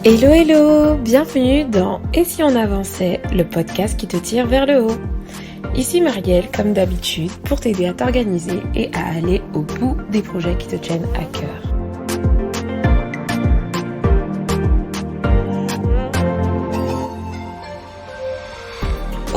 Hello hello, bienvenue dans Et si on avançait, le podcast qui te tire vers le haut. Ici Marielle, comme d'habitude, pour t'aider à t'organiser et à aller au bout des projets qui te tiennent à cœur.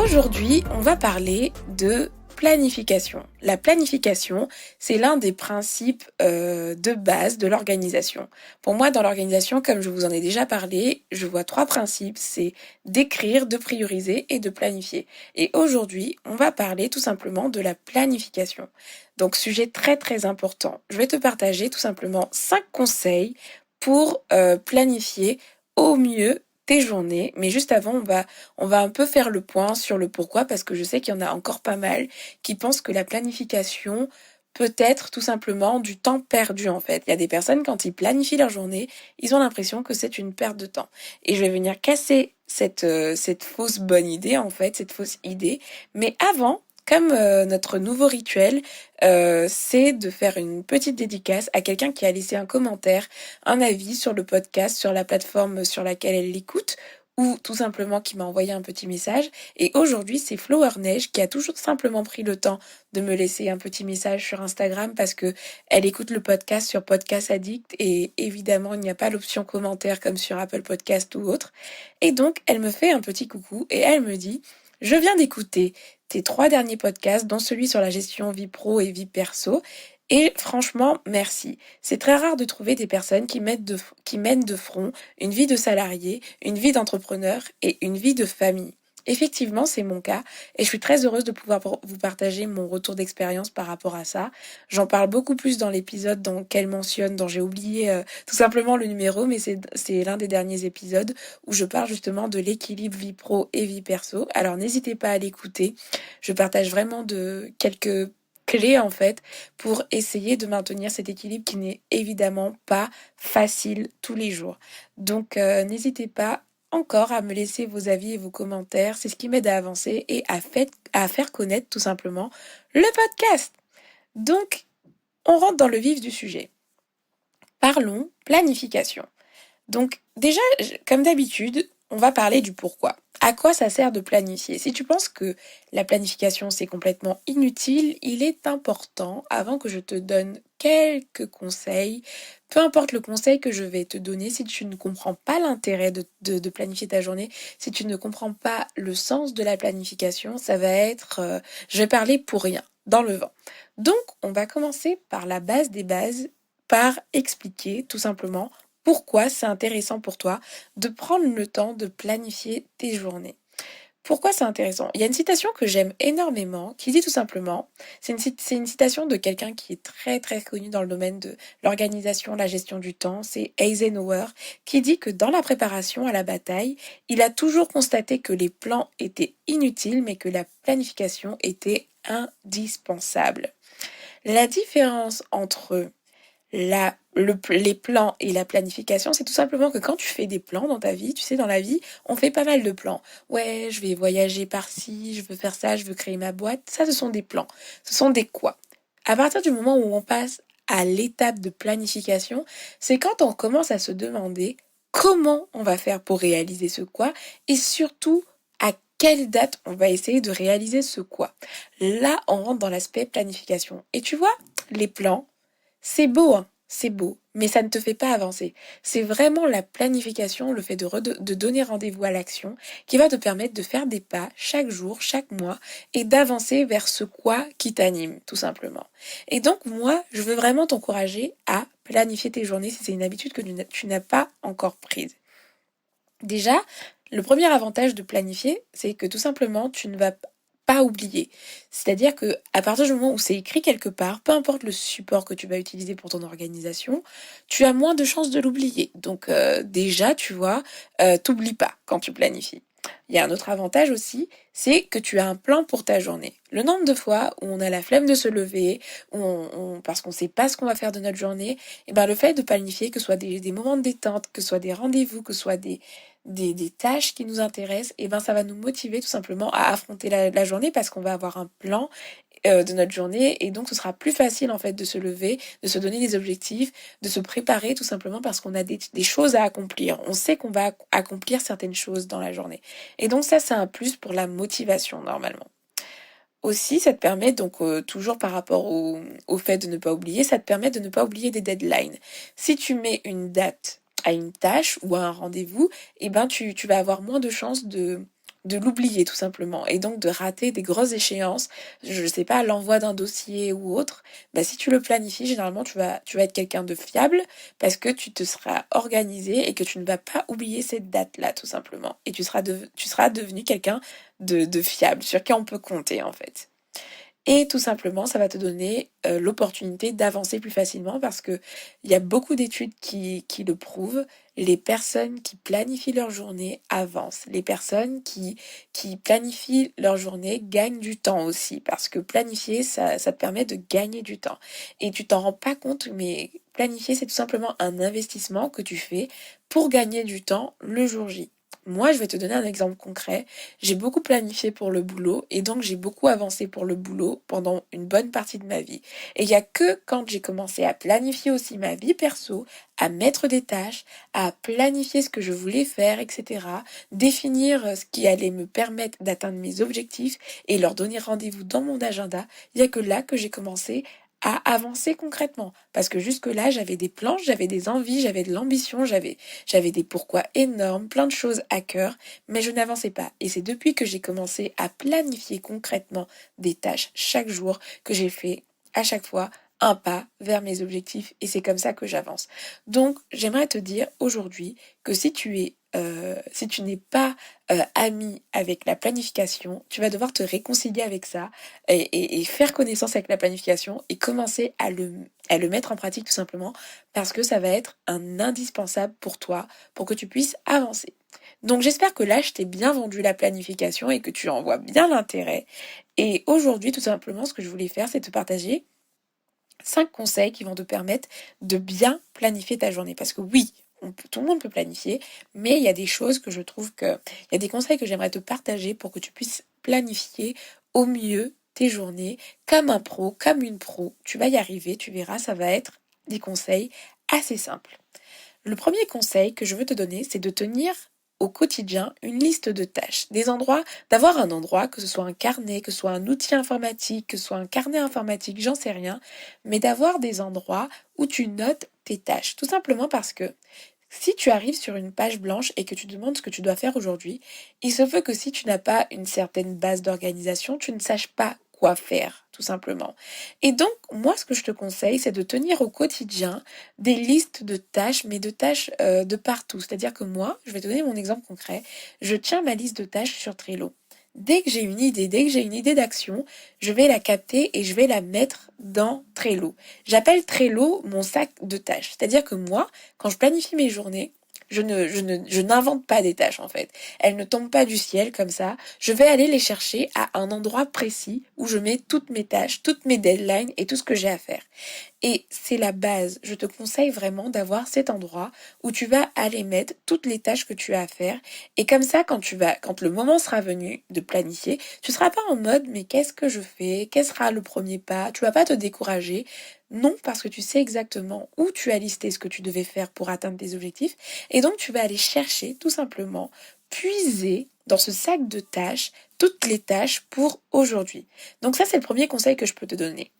Aujourd'hui, on va parler de planification. La planification, c'est l'un des principes de base de l'organisation. Pour moi, dans l'organisation, comme je vous en ai déjà parlé, je vois 3 principes, c'est d'écrire, de prioriser et de planifier. Et aujourd'hui, on va parler tout simplement de la planification. Donc, sujet très très important. Je vais te partager tout simplement 5 conseils pour planifier au mieux tes journées, mais juste avant, on va un peu faire le point sur le pourquoi, parce que je sais qu'il y en a encore pas mal qui pensent que la planification peut être tout simplement du temps perdu en fait. Il y a des personnes, quand ils planifient leur journée, ils ont l'impression que c'est une perte de temps. Et je vais venir casser cette fausse bonne idée en fait, cette fausse idée. Mais avant, comme notre nouveau rituel, c'est de faire une petite dédicace à quelqu'un qui a laissé un commentaire, un avis sur le podcast, sur la plateforme sur laquelle elle l'écoute, ou tout simplement qui m'a envoyé un petit message. Et aujourd'hui, c'est Flower Neige qui a toujours simplement pris le temps de me laisser un petit message sur Instagram parce que elle écoute le podcast sur Podcast Addict et évidemment, il n'y a pas l'option commentaire comme sur Apple Podcast ou autre. Et donc, elle me fait un petit coucou et elle me dit: je viens d'écouter tes 3 derniers podcasts, dont celui sur la gestion vie pro et vie perso. Et franchement, merci. C'est très rare de trouver des personnes qui mènent de front une vie de salarié, une vie d'entrepreneur et une vie de famille. Effectivement, c'est mon cas et je suis très heureuse de pouvoir vous partager mon retour d'expérience par rapport à ça. J'en parle beaucoup plus dans l'épisode qu'elle mentionne, dont j'ai oublié tout simplement le numéro, mais c'est l'un des derniers épisodes où je parle justement de l'équilibre vie pro et vie perso. Alors n'hésitez pas à l'écouter. Je partage vraiment de quelques clés en fait pour essayer de maintenir cet équilibre qui n'est évidemment pas facile tous les jours. Donc n'hésitez pas encore à me laisser vos avis et vos commentaires, c'est ce qui m'aide à avancer et à faire connaître tout simplement le podcast. Donc, on rentre dans le vif du sujet. Parlons planification. Donc déjà, comme d'habitude, on va parler du pourquoi. À quoi ça sert de planifier? Si tu penses que la planification c'est complètement inutile, il est important, avant que je te donne quelques conseils, peu importe le conseil que je vais te donner, si tu ne comprends pas l'intérêt de planifier ta journée, si tu ne comprends pas le sens de la planification, ça va être, je vais parler pour rien, dans le vent. Donc, on va commencer par la base des bases, par expliquer tout simplement pourquoi c'est intéressant pour toi de prendre le temps de planifier tes journées. Pourquoi c'est intéressant? Il y a une citation que j'aime énormément qui dit tout simplement, c'est une citation de quelqu'un qui est très très connu dans le domaine de l'organisation, la gestion du temps, c'est Eisenhower, qui dit que dans la préparation à la bataille, il a toujours constaté que les plans étaient inutiles mais que la planification était indispensable. La différence entre les plans et la planification, c'est tout simplement que quand tu fais des plans dans ta vie, tu sais, dans la vie, on fait pas mal de plans. Ouais, je vais voyager par-ci, je veux faire ça, je veux créer ma boîte. Ça, ce sont des plans. Ce sont des quoi. À partir du moment où on passe à l'étape de planification, c'est quand on commence à se demander comment on va faire pour réaliser ce quoi et surtout à quelle date on va essayer de réaliser ce quoi. Là, on rentre dans l'aspect planification. Et tu vois, les plans, c'est beau, hein, c'est beau, mais ça ne te fait pas avancer. C'est vraiment la planification, le fait de donner rendez-vous à l'action qui va te permettre de faire des pas chaque jour, chaque mois et d'avancer vers ce quoi qui t'anime, tout simplement. Et donc, moi, je veux vraiment t'encourager à planifier tes journées si c'est une habitude que tu n'as pas encore prise. Déjà, le premier avantage de planifier, c'est que tout simplement, tu ne vas pas oublier. C'est-à-dire que à partir du moment où c'est écrit quelque part, peu importe le support que tu vas utiliser pour ton organisation, tu as moins de chances de l'oublier. Donc déjà, tu vois, t'oublies pas quand tu planifies. Il y a un autre avantage aussi, c'est que tu as un plan pour ta journée. Le nombre de fois où on a la flemme de se lever, parce qu'on ne sait pas ce qu'on va faire de notre journée, et ben le fait de planifier, que ce soit des moments de détente, que ce soit des rendez-vous, que ce soit des tâches qui nous intéressent, et ben ça va nous motiver tout simplement à affronter la journée parce qu'on va avoir un plan de notre journée, et donc ce sera plus facile en fait de se lever, de se donner des objectifs, de se préparer tout simplement parce qu'on a des choses à accomplir. On sait qu'on va accomplir certaines choses dans la journée. Et donc ça, c'est un plus pour la motivation normalement. Aussi, ça te permet, donc toujours par rapport au fait de ne pas oublier, ça te permet de ne pas oublier des deadlines. Si tu mets une date à une tâche ou à un rendez-vous, eh ben tu vas avoir moins de chances de l'oublier tout simplement et donc de rater des grosses échéances, je sais pas, l'envoi d'un dossier ou autre. Bah, si tu le planifies, généralement tu vas être quelqu'un de fiable parce que tu te seras organisé et que tu ne vas pas oublier cette date-là tout simplement. Et tu seras devenu quelqu'un de fiable, sur qui on peut compter en fait. Et tout simplement, ça va te donner l'opportunité d'avancer plus facilement parce que il y a beaucoup d'études qui le prouvent. Les personnes qui planifient leur journée avancent. Les personnes qui planifient leur journée gagnent du temps aussi parce que planifier, ça te permet de gagner du temps. Et tu t'en rends pas compte, mais planifier, c'est tout simplement un investissement que tu fais pour gagner du temps le jour J. Moi, je vais te donner un exemple concret. J'ai beaucoup planifié pour le boulot et donc j'ai beaucoup avancé pour le boulot pendant une bonne partie de ma vie. Et il n'y a que quand j'ai commencé à planifier aussi ma vie perso, à mettre des tâches, à planifier ce que je voulais faire, etc., définir ce qui allait me permettre d'atteindre mes objectifs et leur donner rendez-vous dans mon agenda, il n'y a que là que j'ai commencé à avancer concrètement. Parce que jusque-là, j'avais des plans, j'avais des envies, j'avais de l'ambition, j'avais des pourquoi énormes, plein de choses à cœur, mais je n'avançais pas. Et c'est depuis que j'ai commencé à planifier concrètement des tâches chaque jour que j'ai fait à chaque fois un pas vers mes objectifs et c'est comme ça que j'avance. Donc, j'aimerais te dire aujourd'hui que si tu n'es pas ami avec la planification, tu vas devoir te réconcilier avec ça et faire connaissance avec la planification et commencer à le mettre en pratique tout simplement parce que ça va être un indispensable pour toi pour que tu puisses avancer. Donc j'espère que là je t'ai bien vendu la planification et que tu en vois bien l'intérêt. Et aujourd'hui tout simplement ce que je voulais faire c'est te partager 5 conseils qui vont te permettre de bien planifier ta journée. Parce que oui, tout le monde peut planifier, mais il y a des choses que je trouve que... Il y a des conseils que j'aimerais te partager pour que tu puisses planifier au mieux tes journées comme un pro, comme une pro. Tu vas y arriver, tu verras, ça va être des conseils assez simples. Le premier conseil que je veux te donner, c'est de tenir au quotidien une liste de tâches, des endroits, d'avoir un endroit, que ce soit un carnet, que ce soit un outil informatique, que ce soit un carnet informatique, j'en sais rien, mais d'avoir des endroits où tu notes tes tâches. Tout simplement parce que si tu arrives sur une page blanche et que tu demandes ce que tu dois faire aujourd'hui, il se peut que si tu n'as pas une certaine base d'organisation, tu ne saches pas quoi faire, tout simplement. Et donc, moi, ce que je te conseille, c'est de tenir au quotidien des listes de tâches, mais de tâches de partout. C'est-à-dire que moi, je vais te donner mon exemple concret, je tiens ma liste de tâches sur Trello. Dès que j'ai une idée, dès que j'ai une idée d'action, je vais la capter et je vais la mettre dans Trello. J'appelle Trello mon sac de tâches. C'est-à-dire que moi, quand je planifie mes journées, je n'invente pas des tâches en fait. Elles ne tombent pas du ciel comme ça. Je vais aller les chercher à un endroit précis où je mets toutes mes tâches, toutes mes deadlines et tout ce que j'ai à faire. Et c'est la base. Je te conseille vraiment d'avoir cet endroit où tu vas aller mettre toutes les tâches que tu as à faire. Et comme ça, quand le moment sera venu de planifier, tu seras pas en mode, mais qu'est-ce que je fais? Quel sera le premier pas? Tu vas pas te décourager. Non, parce que tu sais exactement où tu as listé ce que tu devais faire pour atteindre tes objectifs. Et donc, tu vas aller chercher, tout simplement, puiser dans ce sac de tâches toutes les tâches pour aujourd'hui. Donc ça, c'est le premier conseil que je peux te donner.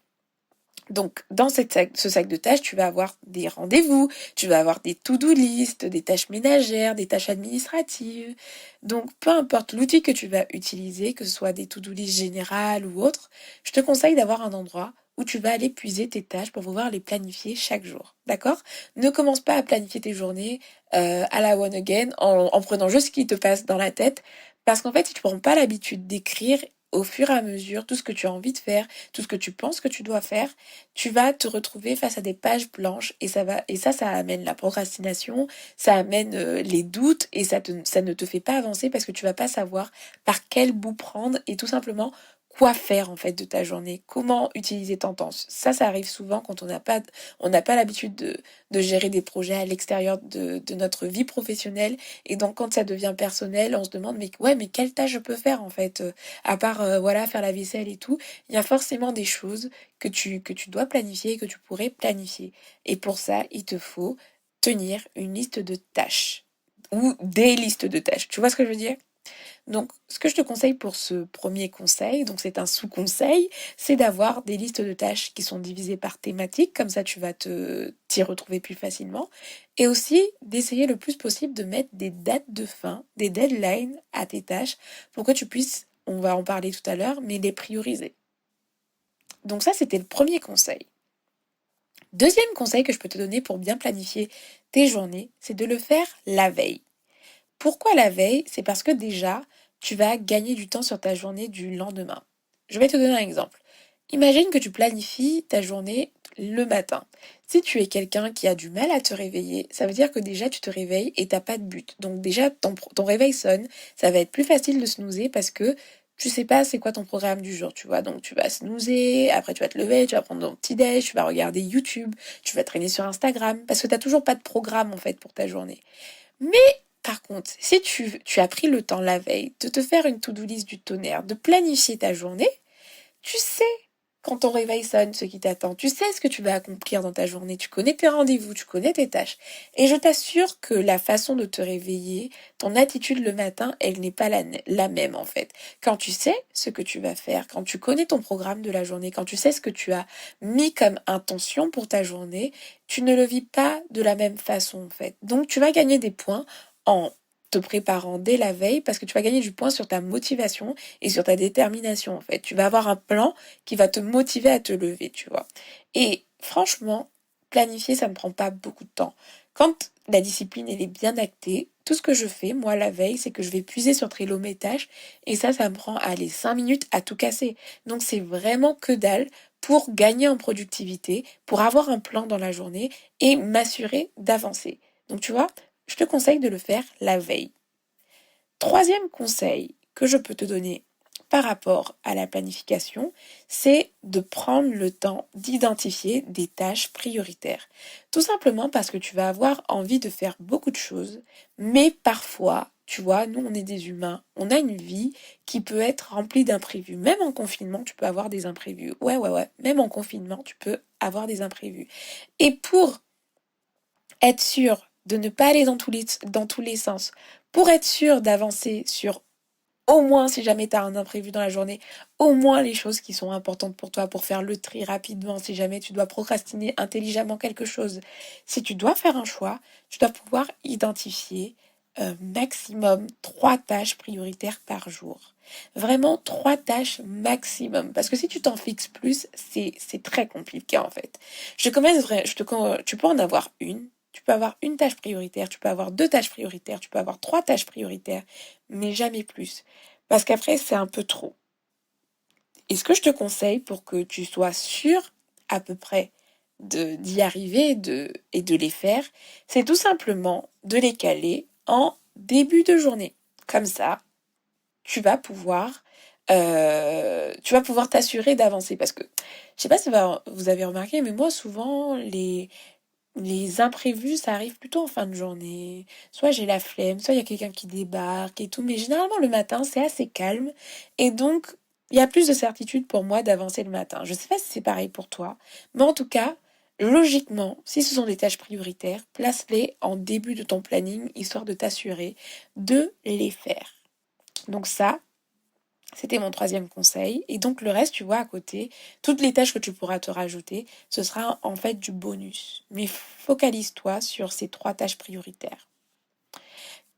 Donc, dans ce sac de tâches, tu vas avoir des rendez-vous, tu vas avoir des to-do list, des tâches ménagères, des tâches administratives. Donc, peu importe l'outil que tu vas utiliser, que ce soit des to-do list générales ou autres, je te conseille d'avoir un endroit où tu vas aller puiser tes tâches pour pouvoir les planifier chaque jour. D'accord? Ne commence pas à planifier tes journées à la one again en prenant juste ce qui te passe dans la tête. Parce qu'en fait, si tu prends pas l'habitude d'écrire au fur et à mesure tout ce que tu as envie de faire, tout ce que tu penses que tu dois faire, tu vas te retrouver face à des pages blanches et ça amène la procrastination, ça amène les doutes et ça ne te fait pas avancer parce que tu vas pas savoir par quel bout prendre et tout simplement quoi faire en fait de ta journée, comment utiliser ton temps. Ça arrive souvent quand on n'a pas l'habitude de gérer des projets à l'extérieur de notre vie professionnelle. Et donc quand ça devient personnel, on se demande mais ouais, mais quelle tâche je peux faire en fait, à part voilà faire la vaisselle et tout. Il y a forcément des choses que tu dois planifier et que tu pourrais planifier. Et pour ça, il te faut tenir une liste de tâches ou des listes de tâches. Tu vois ce que je veux dire? Donc, ce que je te conseille pour ce premier conseil, donc c'est un sous-conseil, c'est d'avoir des listes de tâches qui sont divisées par thématique, comme ça tu vas t'y retrouver plus facilement, et aussi d'essayer le plus possible de mettre des dates de fin, des deadlines à tes tâches, pour que tu puisses, on va en parler tout à l'heure, mais les prioriser. Donc ça, c'était le premier conseil. Deuxième conseil que je peux te donner pour bien planifier tes journées, c'est de le faire la veille. Pourquoi la veille? C'est parce que déjà, tu vas gagner du temps sur ta journée du lendemain. Je vais te donner un exemple. Imagine que tu planifies ta journée le matin. Si tu es quelqu'un qui a du mal à te réveiller, ça veut dire que déjà tu te réveilles et t'as pas de but. Donc déjà ton réveil sonne, ça va être plus facile de snoozer parce que tu sais pas c'est quoi ton programme du jour, tu vois. Donc tu vas snoozer, après tu vas te lever, tu vas prendre ton petit déj, tu vas regarder YouTube, tu vas traîner sur Instagram parce que t'as toujours pas de programme en fait pour ta journée. Mais par contre, si tu as pris le temps la veille de te faire une to-do list du tonnerre, de planifier ta journée, tu sais quand ton réveil sonne ce qui t'attend, tu sais ce que tu vas accomplir dans ta journée, tu connais tes rendez-vous, tu connais tes tâches. Et je t'assure que la façon de te réveiller, ton attitude le matin, elle n'est pas la même en fait. Quand tu sais ce que tu vas faire, quand tu connais ton programme de la journée, quand tu sais ce que tu as mis comme intention pour ta journée, tu ne le vis pas de la même façon en fait. Donc tu vas gagner des points en te préparant dès la veille parce que tu vas gagner du point sur ta motivation et sur ta détermination en fait. Tu vas avoir un plan qui va te motiver à te lever, tu vois. Et franchement, planifier, ça ne prend pas beaucoup de temps. Quand la discipline, elle est bien actée, tout ce que je fais, moi, la veille, c'est que je vais puiser sur Trello mes tâches et ça me prend, allez, 5 minutes à tout casser. Donc c'est vraiment que dalle pour gagner en productivité, pour avoir un plan dans la journée et m'assurer d'avancer. Donc tu vois, je te conseille de le faire la veille. Troisième conseil que je peux te donner par rapport à la planification, c'est de prendre le temps d'identifier des tâches prioritaires. Tout simplement parce que tu vas avoir envie de faire beaucoup de choses, mais parfois, tu vois, nous on est des humains, on a une vie qui peut être remplie d'imprévus. Même en confinement, tu peux avoir des imprévus. Ouais. Même en confinement, tu peux avoir des imprévus. Et pour être sûr de ne pas aller dans tous les sens, pour être sûr d'avancer sur au moins si jamais tu as un imprévu dans la journée, au moins les choses qui sont importantes pour toi pour faire le tri rapidement si jamais tu dois procrastiner intelligemment quelque chose. Si tu dois faire un choix, tu dois pouvoir identifier maximum 3 tâches prioritaires par jour. Vraiment 3 tâches maximum. Parce que si tu t'en fixes plus, c'est très compliqué en fait. Tu peux en avoir une. Tu peux avoir une tâche prioritaire, tu peux avoir 2 tâches prioritaires, tu peux avoir 3 tâches prioritaires, mais jamais plus. Parce qu'après, c'est un peu trop. Et ce que je te conseille pour que tu sois sûr à peu près d'y arriver et de les faire, c'est tout simplement de les caler en début de journée. Comme ça, tu vas pouvoir t'assurer d'avancer. Parce que, je sais pas si vous avez remarqué, mais moi, souvent, les imprévus, ça arrive plutôt en fin de journée. Soit j'ai la flemme, soit il y a quelqu'un qui débarque et tout. Mais généralement, le matin, c'est assez calme. Et donc, il y a plus de certitude pour moi d'avancer le matin. Je sais pas si c'est pareil pour toi. Mais en tout cas, logiquement, si ce sont des tâches prioritaires, place-les en début de ton planning, histoire de t'assurer de les faire. Donc ça, c'était mon troisième conseil. Et donc le reste, tu vois, à côté, toutes les tâches que tu pourras te rajouter, ce sera en fait du bonus. Mais focalise-toi sur ces 3 tâches prioritaires.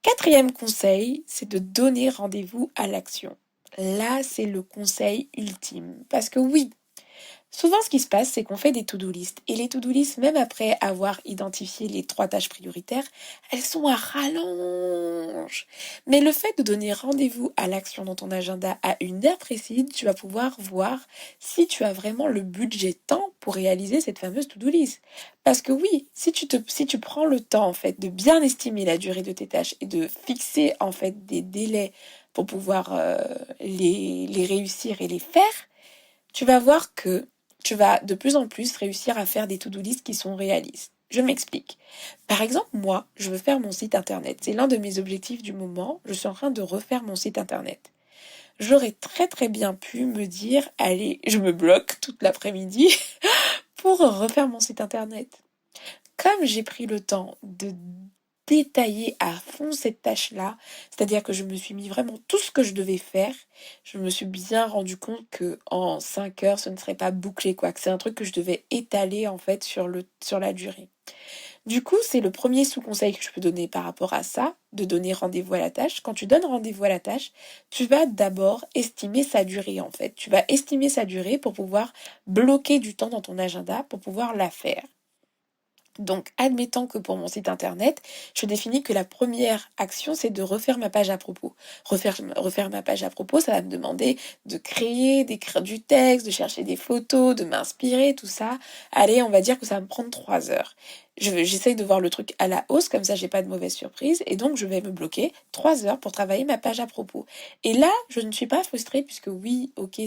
Quatrième conseil, c'est de donner rendez-vous à l'action. Là, c'est le conseil ultime. Parce que oui, souvent, ce qui se passe, c'est qu'on fait des to-do list. Et les to-do list, même après avoir identifié les 3 tâches prioritaires, elles sont à rallonge. Mais le fait de donner rendez-vous à l'action dans ton agenda à une heure précise, tu vas pouvoir voir si tu as vraiment le budget temps pour réaliser cette fameuse to-do list. Parce que oui, si tu prends le temps, en fait, de bien estimer la durée de tes tâches et de fixer, en fait, des délais pour pouvoir les réussir et les faire, tu vas voir que tu vas de plus en plus réussir à faire des to-do list qui sont réalistes. Je m'explique. Par exemple, moi, je veux faire mon site internet. C'est l'un de mes objectifs du moment. Je suis en train de refaire mon site internet. J'aurais très très bien pu me dire, allez, je me bloque toute l'après-midi pour refaire mon site internet. Comme j'ai pris le temps de détailler à fond cette tâche-là, c'est-à-dire que je me suis mis vraiment tout ce que je devais faire, je me suis bien rendu compte que en 5 heures, ce ne serait pas bouclé, quoi, que c'est un truc que je devais étaler en fait sur la durée. Du coup, c'est le premier sous-conseil que je peux donner par rapport à ça, de donner rendez-vous à la tâche. Quand tu donnes rendez-vous à la tâche, tu vas d'abord estimer sa durée en fait. Tu vas estimer sa durée pour pouvoir bloquer du temps dans ton agenda pour pouvoir la faire. Donc, admettant que pour mon site internet, je définis que la première action, c'est de refaire ma page à propos. Refaire ma page à propos, ça va me demander de créer, d'écrire du texte, de chercher des photos, de m'inspirer, tout ça. Allez, on va dire que ça va me prendre 3 heures. J'essaye de voir le truc à la hausse, comme ça j'ai pas de mauvaise surprise, et donc je vais me bloquer 3 heures pour travailler ma page à propos. Et là, je ne suis pas frustrée, puisque oui, ok,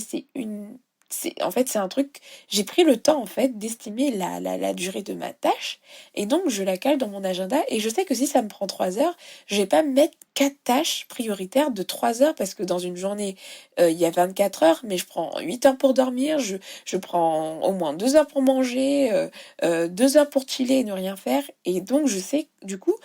en fait, c'est un truc, j'ai pris le temps, en fait, d'estimer la durée de ma tâche, et donc je la cale dans mon agenda, et je sais que si ça me prend 3 heures, je vais pas me mettre 4 tâches prioritaires de 3 heures, parce que dans une journée, il y a 24 heures, mais je prends 8 heures pour dormir, je prends au moins 2 heures pour manger, 2 heures pour chiller et ne rien faire, et donc je sais, du coup,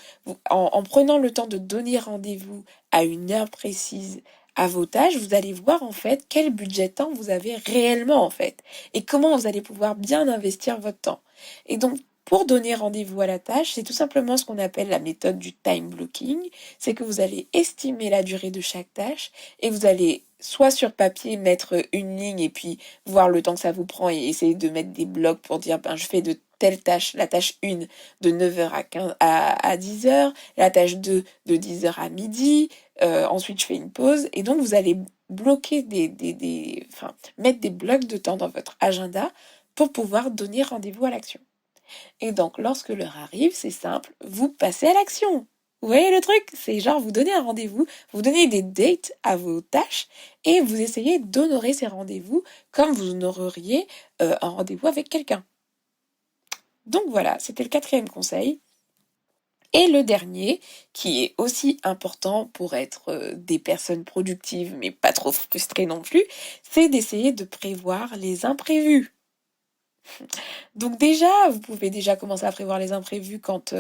en prenant le temps de donner rendez-vous à une heure précise, à vos tâches, vous allez voir en fait quel budget de temps vous avez réellement en fait et comment vous allez pouvoir bien investir votre temps. Et donc, pour donner rendez-vous à la tâche, c'est tout simplement ce qu'on appelle la méthode du time blocking. C'est que vous allez estimer la durée de chaque tâche et vous allez soit sur papier mettre une ligne et puis voir le temps que ça vous prend et essayer de mettre des blocs pour dire ben je fais de telle tâche, la tâche 1 de 9 heures à 10 heures, la tâche 2 de 10 heures à midi, ensuite je fais une pause et donc vous allez bloquer enfin, mettre des blocs de temps dans votre agenda pour pouvoir donner rendez-vous à l'action. Et donc lorsque l'heure arrive, c'est simple, vous passez à l'action. Vous voyez le truc? C'est genre vous donnez un rendez-vous, vous donnez des dates à vos tâches et vous essayez d'honorer ces rendez-vous comme vous honoreriez un rendez-vous avec quelqu'un. Donc voilà, c'était le 4e conseil. Et le dernier, qui est aussi important pour être des personnes productives, mais pas trop frustrées non plus, c'est d'essayer de prévoir les imprévus. Donc déjà, vous pouvez déjà commencer à prévoir les imprévus quand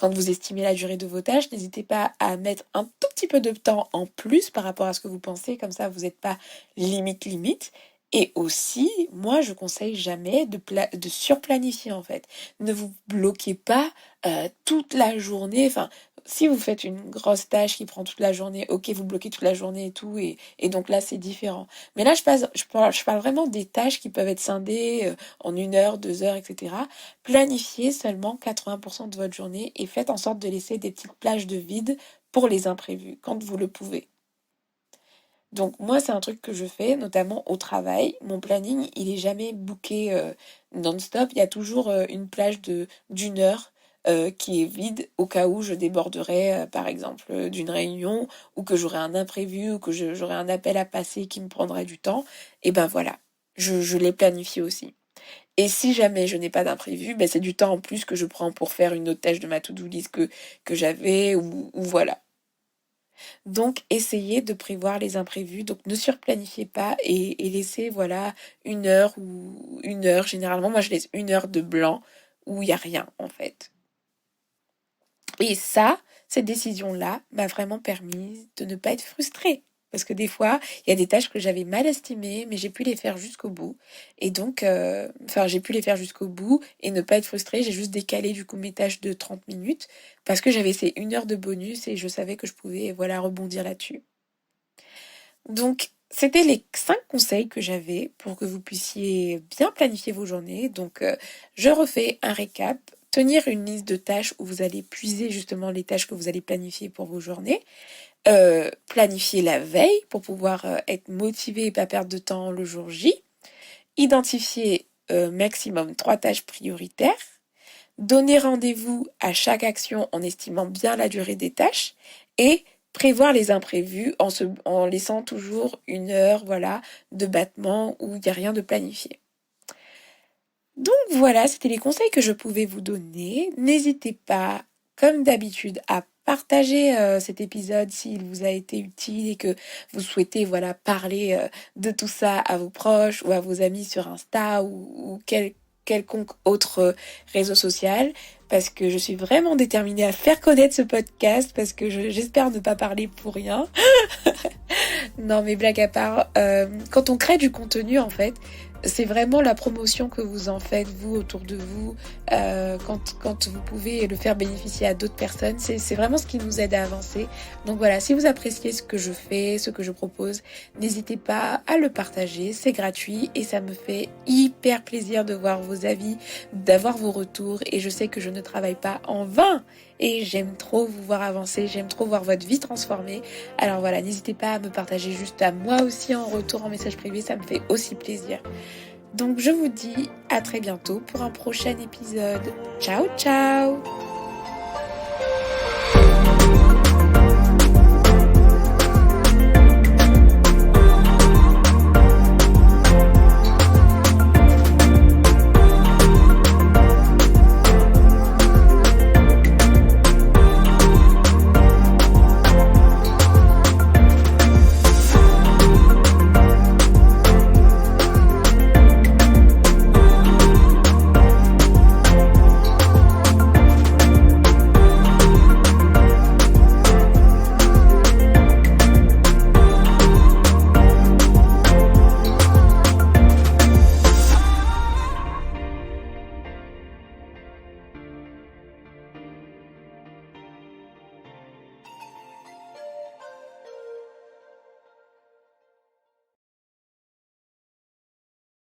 vous estimez la durée de vos tâches. N'hésitez pas à mettre un tout petit peu de temps en plus par rapport à ce que vous pensez, comme ça vous n'êtes pas limite. Et aussi, moi, je conseille jamais de surplanifier en fait. Ne vous bloquez pas toute la journée. Enfin, si vous faites une grosse tâche qui prend toute la journée, ok, vous bloquez toute la journée et tout, et donc là, c'est différent. Mais là, je parle vraiment des tâches qui peuvent être scindées en 1 heure, 2 heures, etc. Planifiez seulement 80% de votre journée et faites en sorte de laisser des petites plages de vide pour les imprévus, quand vous le pouvez. Donc moi, c'est un truc que je fais, notamment au travail. Mon planning, il est jamais booké non-stop. Il y a toujours une plage d'1 heure qui est vide au cas où je déborderais, par exemple, d'une réunion ou que j'aurais un imprévu ou que j'aurais un appel à passer qui me prendrait du temps. Et ben voilà, je l'ai planifié aussi. Et si jamais je n'ai pas d'imprévu, ben c'est du temps en plus que je prends pour faire une autre tâche de ma to-do list que j'avais ou voilà. Donc, essayez de prévoir les imprévus. Donc, ne surplanifiez pas et laissez, voilà, 1 heure ou 1 heure. Généralement, moi, je laisse 1 heure de blanc où il n'y a rien, en fait. Et ça, cette décision-là m'a vraiment permis de ne pas être frustrée. Parce que des fois, il y a des tâches que j'avais mal estimées, mais j'ai pu les faire jusqu'au bout. Et donc, enfin, j'ai pu les faire jusqu'au bout et ne pas être frustrée. J'ai juste décalé du coup mes tâches de 30 minutes parce que j'avais ces 1 heure de bonus et je savais que je pouvais, voilà, rebondir là-dessus. Donc, c'était les 5 conseils que j'avais pour que vous puissiez bien planifier vos journées. Donc, je refais un récap. Tenir une liste de tâches où vous allez puiser justement les tâches que vous allez planifier pour vos journées. Planifier la veille pour pouvoir être motivé et pas perdre de temps le jour J. Identifier maximum 3 tâches prioritaires. Donner rendez-vous à chaque action en estimant bien la durée des tâches. Et prévoir les imprévus en laissant toujours une heure, voilà, de battement où il n'y a rien de planifié. Donc voilà, c'était les conseils que je pouvais vous donner. N'hésitez pas, comme d'habitude, à partager cet épisode s'il vous a été utile et que vous souhaitez voilà parler de tout ça à vos proches ou à vos amis sur Insta ou quelconque autre réseau social, parce que je suis vraiment déterminée à faire connaître ce podcast, parce que j'espère ne pas parler pour rien. Non mais blague à part, quand on crée du contenu en fait, c'est vraiment la promotion que vous en faites vous autour de vous, quand vous pouvez le faire bénéficier à d'autres personnes, c'est vraiment ce qui nous aide à avancer. Donc voilà, si vous appréciez ce que je fais, ce que je propose, n'hésitez pas à le partager, c'est gratuit et ça me fait hyper plaisir de voir vos avis, d'avoir vos retours, et je sais que je ne travaille pas en vain et j'aime trop vous voir avancer, j'aime trop voir votre vie transformée. Alors voilà, n'hésitez pas à me partager juste à moi aussi en retour en message privé, ça me fait aussi plaisir. Donc je vous dis à très bientôt pour un prochain épisode. Ciao ciao!